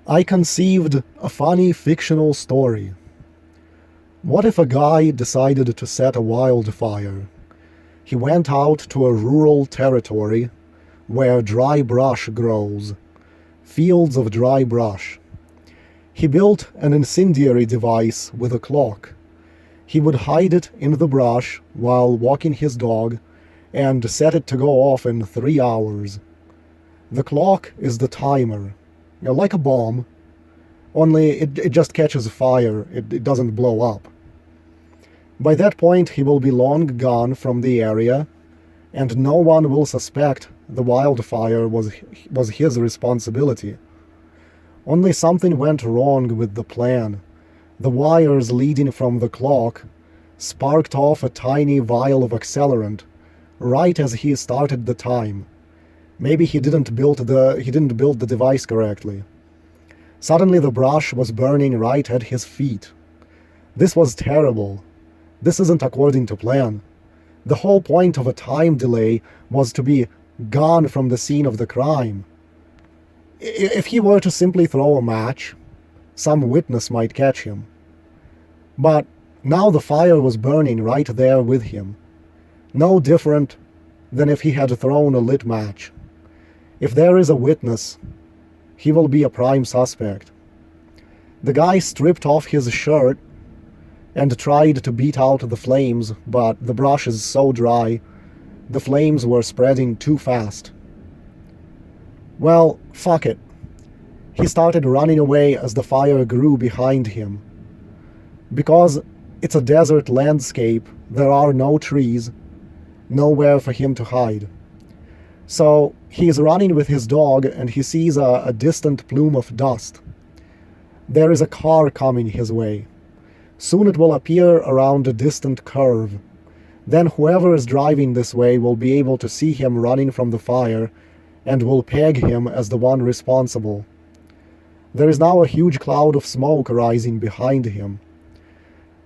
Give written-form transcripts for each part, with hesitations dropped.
I conceived a funny fictional story. What if a guy decided to set a wildfire? He went out to a rural territory where dry brush grows, fields of dry brush. He built an incendiary device with a clock. He would hide it in the brush while walking his dog and set it to go off in 3 hours. The clock is the timer, like a bomb, only it just catches fire, it doesn't blow up. By that point he will be long gone from the area, and no one will suspect the wildfire was his responsibility. Only something went wrong with the plan. The wires leading from the clock sparked off a tiny vial of accelerant right as he started the time. Maybe he didn't build the device correctly. Suddenly the brush was burning right at his feet. This was terrible. This isn't according to plan. The whole point of a time delay was to be gone from the scene of the crime. If he were to simply throw a match, some witness might catch him. But now the fire was burning right there with him. No different than if he had thrown a lit match. If there is a witness, he will be a prime suspect. The guy stripped off his shirt and tried to beat out the flames, but the brush is so dry, the flames were spreading too fast. Well, fuck it. He started running away as the fire grew behind him. Because it's a desert landscape, there are no trees, nowhere for him to hide. So he is running with his dog and he sees a distant plume of dust. There is a car coming his way. Soon it will appear around a distant curve. Then whoever is driving this way will be able to see him running from the fire and will peg him as the one responsible. There is now a huge cloud of smoke rising behind him.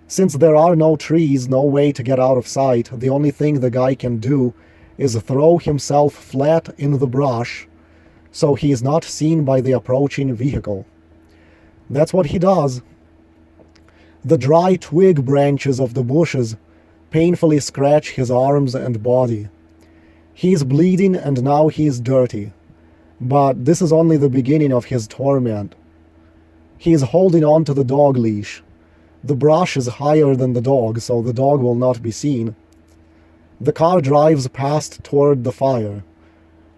Since there are no trees, no way to get out of sight, the only thing the guy can do is throw himself flat in the brush so he is not seen by the approaching vehicle. That's what he does. The dry twig branches of the bushes painfully scratch his arms and body. He is bleeding and now he is dirty. But this is only the beginning of his torment. He is holding on to the dog leash. The brush is higher than the dog, so the dog will not be seen. The car drives past toward the fire.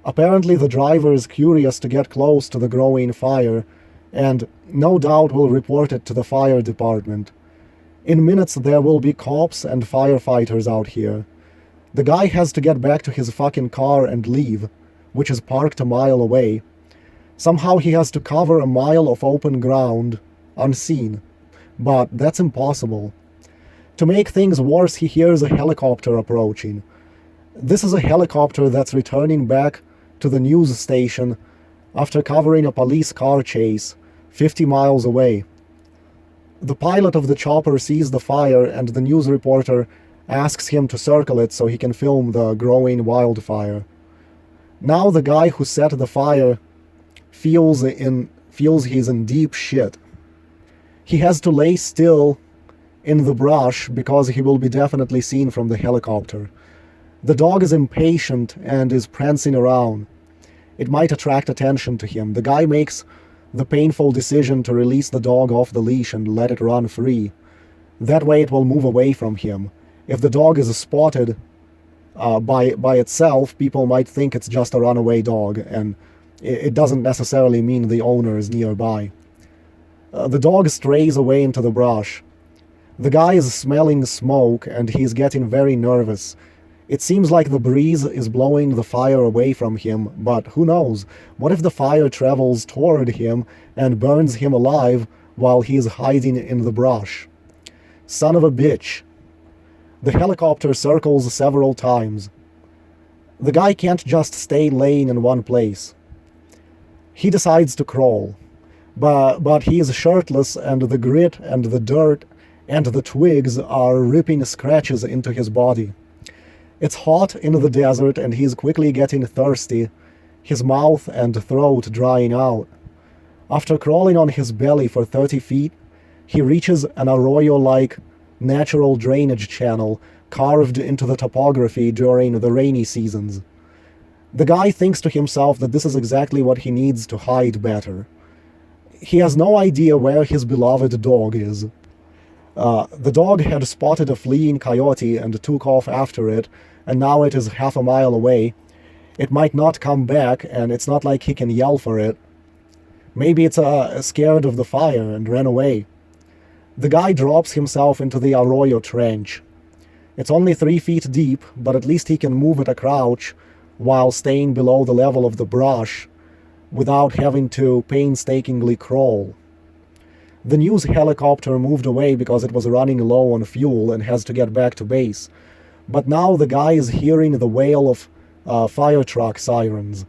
Apparently the driver is curious to get close to the growing fire, and no doubt will report it to the fire department. In minutes there will be cops and firefighters out here. The guy has to get back to his fucking car and leave, which is parked a mile away. Somehow he has to cover a mile of open ground, unseen. But that's impossible. To make things worse, he hears a helicopter approaching. This is a helicopter that's returning back to the news station after covering a police car chase 50 miles away. The pilot of the chopper sees the fire and the news reporter asks him to circle it so he can film the growing wildfire. Now the guy who set the fire feels he's in deep shit. He has to lay still in the brush because he will be definitely seen from the helicopter. The dog is impatient and is prancing around. It might attract attention to him. The guy makes the painful decision to release the dog off the leash and let it run free. That way it will move away from him. If the dog is spotted by itself, people might think it's just a runaway dog, and it doesn't necessarily mean the owner is nearby. The dog strays away into the brush. The guy is smelling smoke and he's getting very nervous. It seems like the breeze is blowing the fire away from him, but who knows? What if the fire travels toward him and burns him alive while he is hiding in the brush? Son of a bitch. The helicopter circles several times. The guy can't just stay laying in one place. He decides to crawl. But he is shirtless and the grit and the dirt and the twigs are ripping scratches into his body. It's hot in the desert and he's quickly getting thirsty, his mouth and throat drying out. After crawling on his belly for 30 feet, he reaches an arroyo-like natural drainage channel carved into the topography during the rainy seasons. The guy thinks to himself that this is exactly what he needs to hide better. He has no idea where his beloved dog is. The dog had spotted a fleeing coyote and took off after it, and now it is half a mile away. It might not come back, and it's not like he can yell for it. Maybe it's scared of the fire and ran away. The guy drops himself into the arroyo trench. It's only 3 feet deep, but at least he can move at a crouch while staying below the level of the brush without having to painstakingly crawl. The news helicopter moved away because it was running low on fuel and has to get back to base. But now the guy is hearing the wail of fire truck sirens.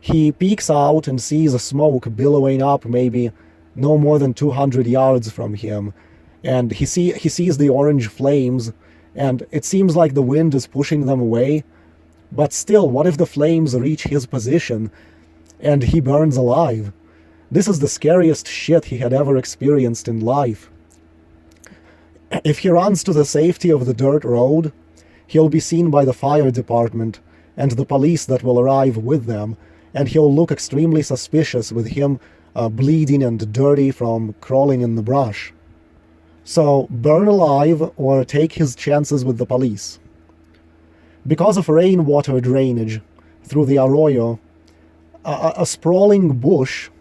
He peeks out and sees smoke billowing up maybe no more than 200 yards from him. And he sees the orange flames, and it seems like the wind is pushing them away. But still, what if the flames reach his position and he burns alive? This is the scariest shit he had ever experienced in life. If he runs to the safety of the dirt road, he'll be seen by the fire department and the police that will arrive with them, and he'll look extremely suspicious with him bleeding and dirty from crawling in the brush. So, burn alive or take his chances with the police. Because of rainwater drainage through the arroyo, a sprawling bush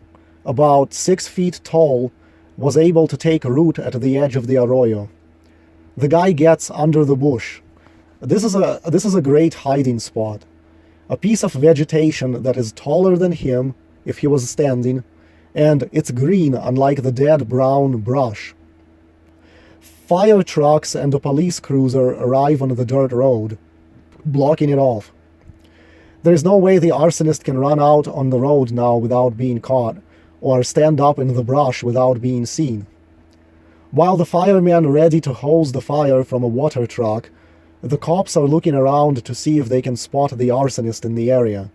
about 6 feet tall was able to take root at the edge of the arroyo. The guy gets under the bush. This is a great hiding spot. A piece of vegetation that is taller than him if he was standing, and it's green unlike the dead brown brush. Fire trucks and a police cruiser arrive on the dirt road, blocking it off. There is no way the arsonist can run out on the road now without being caught, or stand up in the brush without being seen. While the firemen ready to hose the fire from a water truck, the cops are looking around to see if they can spot the arsonist in the area.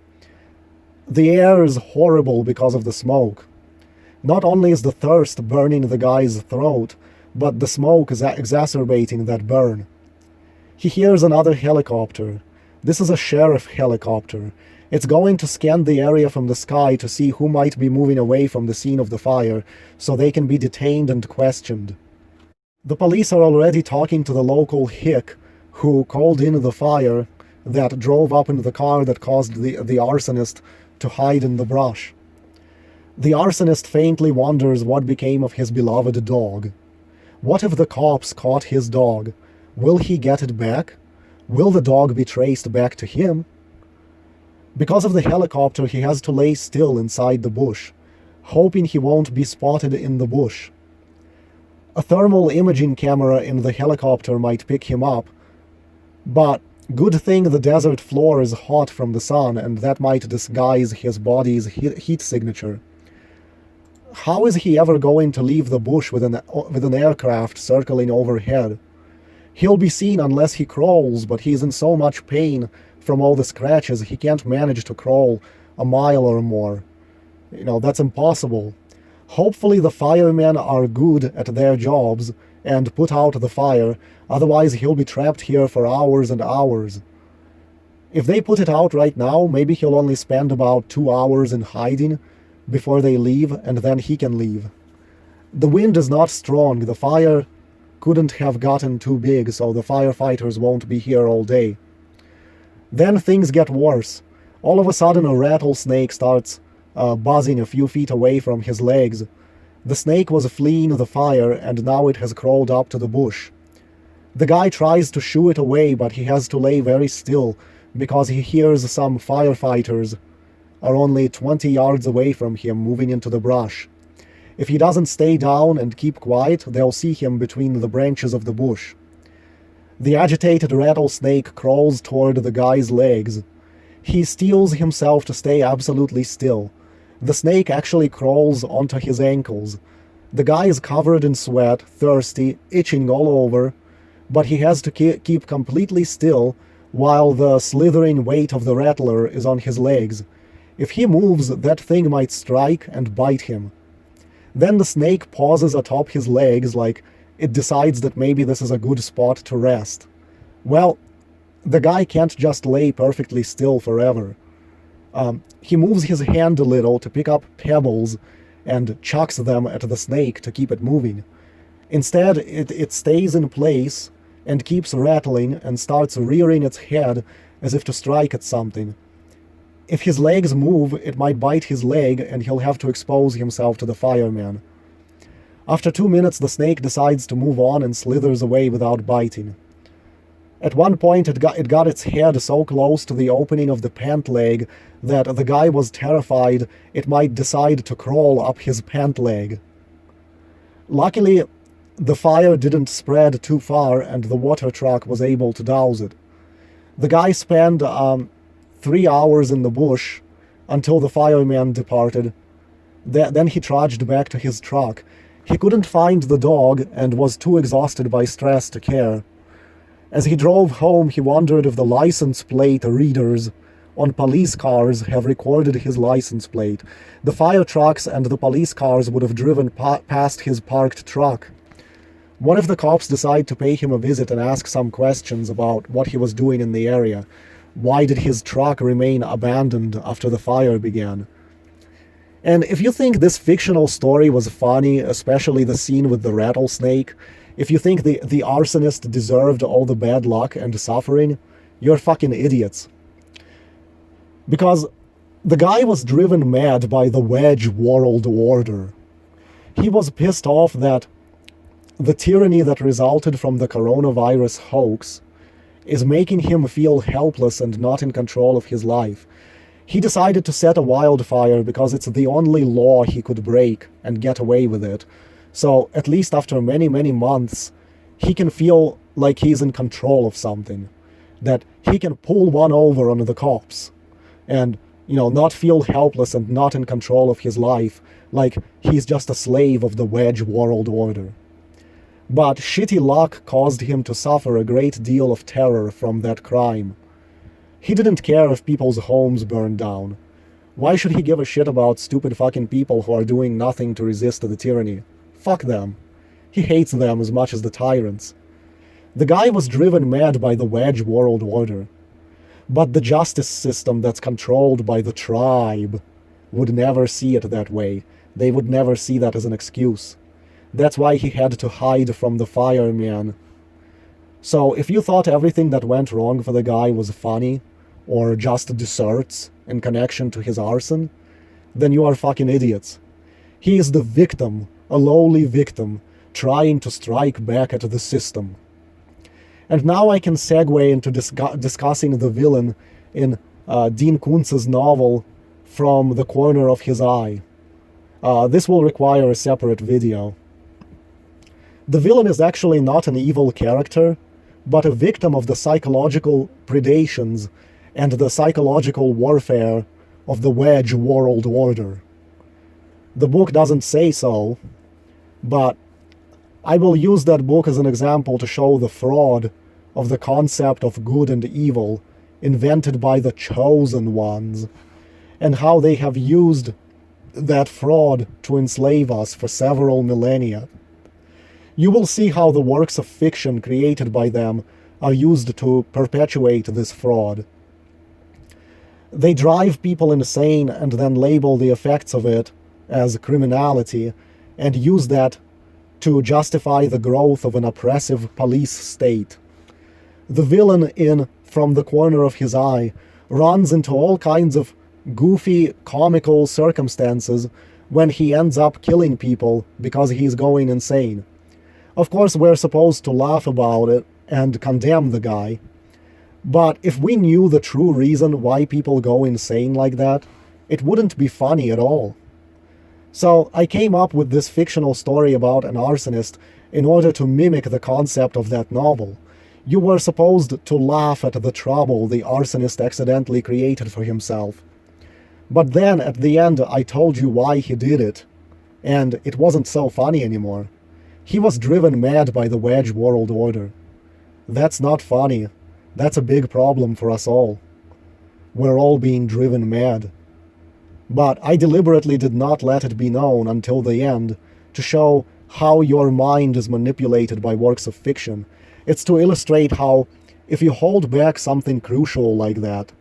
The air is horrible because of the smoke. Not only is the thirst burning the guy's throat, but the smoke is exacerbating that burn. He hears another helicopter. This is a sheriff helicopter. It's going to scan the area from the sky to see who might be moving away from the scene of the fire, so they can be detained and questioned. The police are already talking to the local hick who called in the fire that drove up in the car that caused the arsonist to hide in the brush. The arsonist faintly wonders what became of his beloved dog. What if the cops caught his dog? Will he get it back? Will the dog be traced back to him? Because of the helicopter, he has to lay still inside the bush, hoping he won't be spotted in the bush. A thermal imaging camera in the helicopter might pick him up, but good thing the desert floor is hot from the sun, and that might disguise his body's heat signature. How is he ever going to leave the bush with an aircraft circling overhead? He'll be seen unless he crawls, but he's in so much pain from all the scratches he can't manage to crawl a mile or more. That's impossible. Hopefully the firemen are good at their jobs and put out the fire, otherwise he'll be trapped here for hours and hours. If they put it out right now, maybe he'll only spend about 2 hours in hiding before they leave, and then he can leave. The wind is not strong. The fire couldn't have gotten too big, so the firefighters won't be here all day. Then things get worse. All of a sudden a rattlesnake starts buzzing a few feet away from his legs. The snake was fleeing the fire, and now it has crawled up to the bush. The guy tries to shoo it away, but he has to lay very still because he hears some firefighters are only 20 yards away from him moving into the brush. If he doesn't stay down and keep quiet, they'll see him between the branches of the bush. The agitated rattlesnake crawls toward the guy's legs. He steels himself to stay absolutely still. The snake actually crawls onto his ankles. The guy is covered in sweat, thirsty, itching all over, but he has to keep completely still while the slithering weight of the rattler is on his legs. If he moves, that thing might strike and bite him. Then the snake pauses atop his legs like it decides that maybe this is a good spot to rest. Well, the guy can't just lay perfectly still forever. He moves his hand a little to pick up pebbles and chucks them at the snake to keep it moving. Instead, it stays in place and keeps rattling and starts rearing its head as if to strike at something. If his legs move, it might bite his leg and he'll have to expose himself to the fireman. After 2 minutes, the snake decides to move on and slithers away without biting. At one point, it got its head so close to the opening of the pant leg that the guy was terrified it might decide to crawl up his pant leg. Luckily, the fire didn't spread too far and the water truck was able to douse it. The guy spent 3 hours in the bush until the fireman departed. Then he trudged back to his truck. He couldn't find the dog and was too exhausted by stress to care. As he drove home, he wondered if the license plate readers on police cars have recorded his license plate. The fire trucks and the police cars would have driven past his parked truck. What if the cops decide to pay him a visit and ask some questions about what he was doing in the area? Why did his truck remain abandoned after the fire began? And if you think this fictional story was funny, especially the scene with the rattlesnake, if you think the arsonist deserved all the bad luck and suffering, you're fucking idiots. Because the guy was driven mad by the wedge world order. He was pissed off that the tyranny that resulted from the coronavirus hoax is making him feel helpless and not in control of his life. He decided to set a wildfire because it's the only law he could break and get away with it. So at least after many, many months, he can feel like he's in control of something. That he can pull one over on the cops and, not feel helpless and not in control of his life, like he's just a slave of the wedge world order. But shitty luck caused him to suffer a great deal of terror from that crime. He didn't care if people's homes burned down. Why should he give a shit about stupid fucking people who are doing nothing to resist the tyranny? Fuck them. He hates them as much as the tyrants. The guy was driven mad by the wedge world order. But the justice system that's controlled by the tribe would never see it that way. They would never see that as an excuse. That's why he had to hide from the fireman. So if you thought everything that went wrong for the guy was funny, or just desserts in connection to his arson, then you are fucking idiots. He is the victim, a lowly victim, trying to strike back at the system. And now I can segue into discussing the villain in Dean Kuntz's novel From the Corner of His Eye. This will require a separate video. The villain is actually not an evil character, but a victim of the psychological predations and the psychological warfare of the wedge world order. The book doesn't say so, but I will use that book as an example to show the fraud of the concept of good and evil invented by the chosen ones, and how they have used that fraud to enslave us for several millennia. You will see how the works of fiction created by them are used to perpetuate this fraud. They drive people insane and then label the effects of it as criminality and use that to justify the growth of an oppressive police state. The villain in From the Corner of His Eye runs into all kinds of goofy, comical circumstances when he ends up killing people because he's going insane. Of course, we're supposed to laugh about it and condemn the guy. But if we knew the true reason why people go insane like that, it wouldn't be funny at all. So I came up with this fictional story about an arsonist in order to mimic the concept of that novel. You were supposed to laugh at the trouble the arsonist accidentally created for himself. But then at the end I told you why he did it, and it wasn't so funny anymore. He was driven mad by the wedge world order. That's not funny. That's a big problem for us all. We're all being driven mad. But I deliberately did not let it be known until the end to show how your mind is manipulated by works of fiction. It's to illustrate how, if you hold back something crucial like that,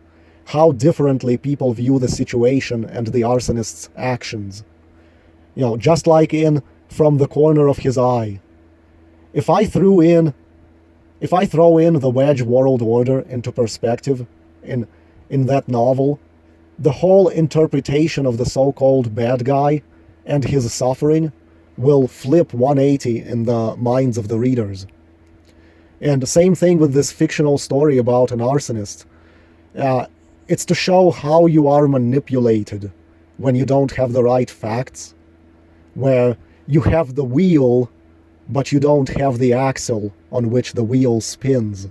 how differently people view the situation and the arsonist's actions. Just like in From the Corner of His Eye. If I throw in the Wedge world order into perspective in that novel, the whole interpretation of the so-called bad guy and his suffering will flip 180 in the minds of the readers. And the same thing with this fictional story about an arsonist. It's to show how you are manipulated when you don't have the right facts, where you have the wheel, but you don't have the axle on which the wheel spins.